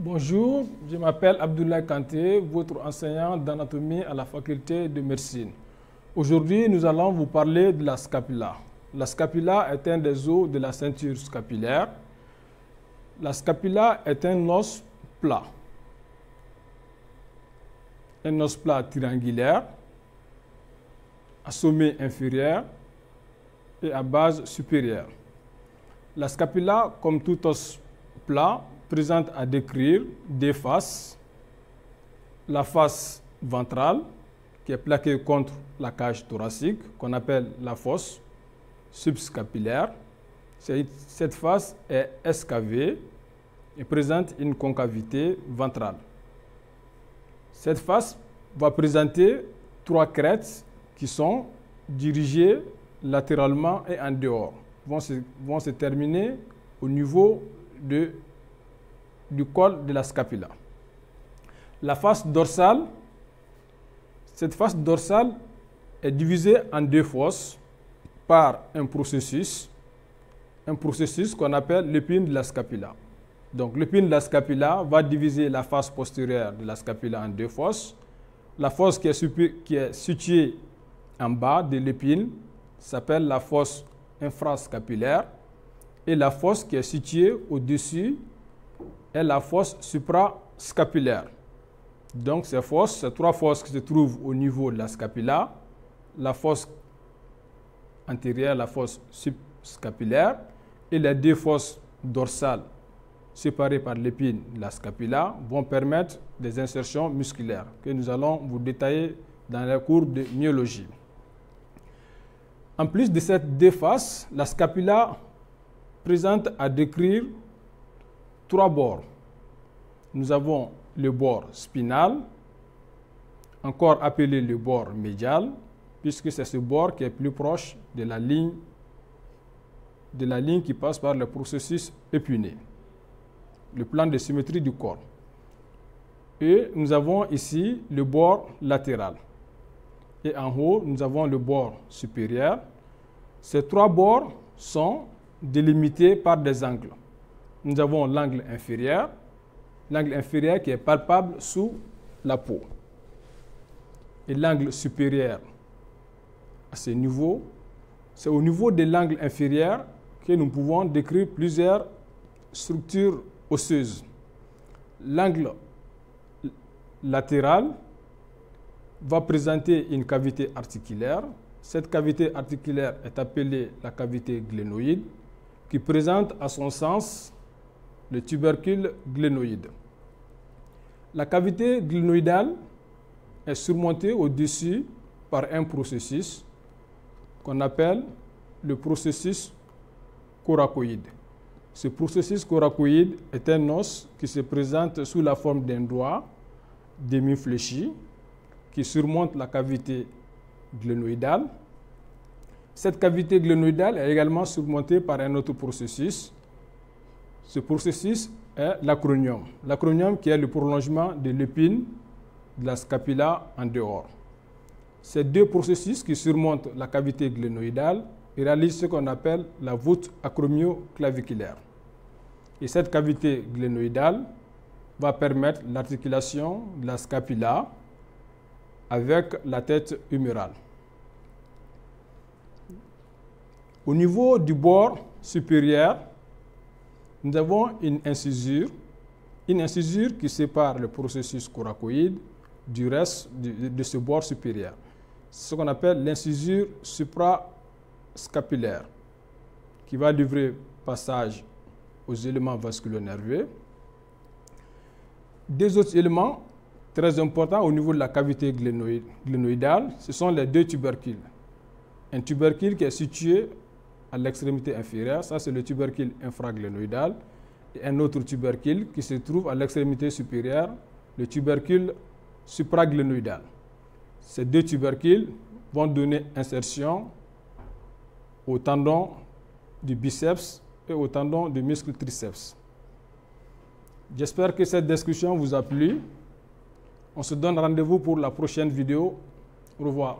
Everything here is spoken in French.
Bonjour, je m'appelle Abdoulaye Kanté, votre enseignant d'anatomie à la faculté de médecine. Aujourd'hui, nous allons vous parler de la scapula. La scapula est un des os de la ceinture scapulaire. La scapula est un os plat. Un os plat triangulaire, à sommet inférieur et à base supérieure. La scapula, comme tout os plat, présente à décrire deux faces. La face ventrale, qui est plaquée contre la cage thoracique, qu'on appelle la fosse subscapulaire. Cette face est escavée et présente une concavité ventrale. Cette face va présenter trois crêtes qui sont dirigées latéralement et en dehors, vont se terminer au niveau du col de la scapula. La face dorsale, cette face dorsale est divisée en deux fosses par un processus qu'on appelle l'épine de la scapula. Donc l'épine de la scapula va diviser la face postérieure de la scapula en deux fosses. La fosse qui est située en bas de l'épine s'appelle la fosse infrascapulaire et la fosse qui est située au-dessus est la fosse suprascapulaire. Donc ces trois fosses qui se trouvent au niveau de la scapula, la fosse antérieure, la fosse subscapulaire et les deux fosses dorsales séparées par l'épine de la scapula vont permettre des insertions musculaires que nous allons vous détailler dans les cours de myologie. En plus de ces deux faces, la scapula présente à décrire trois bords. Nous avons le bord spinal, encore appelé le bord médial, puisque c'est ce bord qui est plus proche de la ligne qui passe par le processus épiné, le plan de symétrie du corps. Et nous avons ici le bord latéral. Et en haut, nous avons le bord supérieur. Ces trois bords sont délimités par des angles. Nous avons l'angle inférieur qui est palpable sous la peau. Et l'angle supérieur à ce niveau, c'est au niveau de l'angle inférieur que nous pouvons décrire plusieurs structures osseuses. L'angle latéral va présenter une cavité articulaire. Cette cavité articulaire est appelée la cavité glénoïde, qui présente à son sens le tubercule glénoïde. La cavité glénoïdale est surmontée au-dessus par un processus qu'on appelle le processus coracoïde. Ce processus coracoïde est un os qui se présente sous la forme d'un doigt demi-fléchi qui surmonte la cavité glénoïdale. Cette cavité glénoïdale est également surmontée par un autre processus. Ce processus est l'acronium. L'acronium qui est le prolongement de l'épine de la scapula en dehors. Ces deux processus qui surmontent la cavité glénoïdale réalisent ce qu'on appelle la voûte acromioclaviculaire. Et cette cavité glénoïdale va permettre l'articulation de la scapula avec la tête humérale. Au niveau du bord supérieur, nous avons une incisure qui sépare le processus coracoïde du reste de ce bord supérieur. C'est ce qu'on appelle l'incisure suprascapulaire, qui va livrer passage aux éléments vasculo-nerveux. Deux autres éléments très importants au niveau de la cavité glénoïdale, ce sont les deux tubercules. Un tubercule qui est situé à l'extrémité inférieure, ça c'est le tubercule infraglénoïdal, et un autre tubercule qui se trouve à l'extrémité supérieure, le tubercule supraglénoïdal. Ces deux tubercules vont donner insertion au tendon du biceps et au tendon du muscle triceps. J'espère que cette discussion vous a plu. On se donne rendez-vous pour la prochaine vidéo. Au revoir.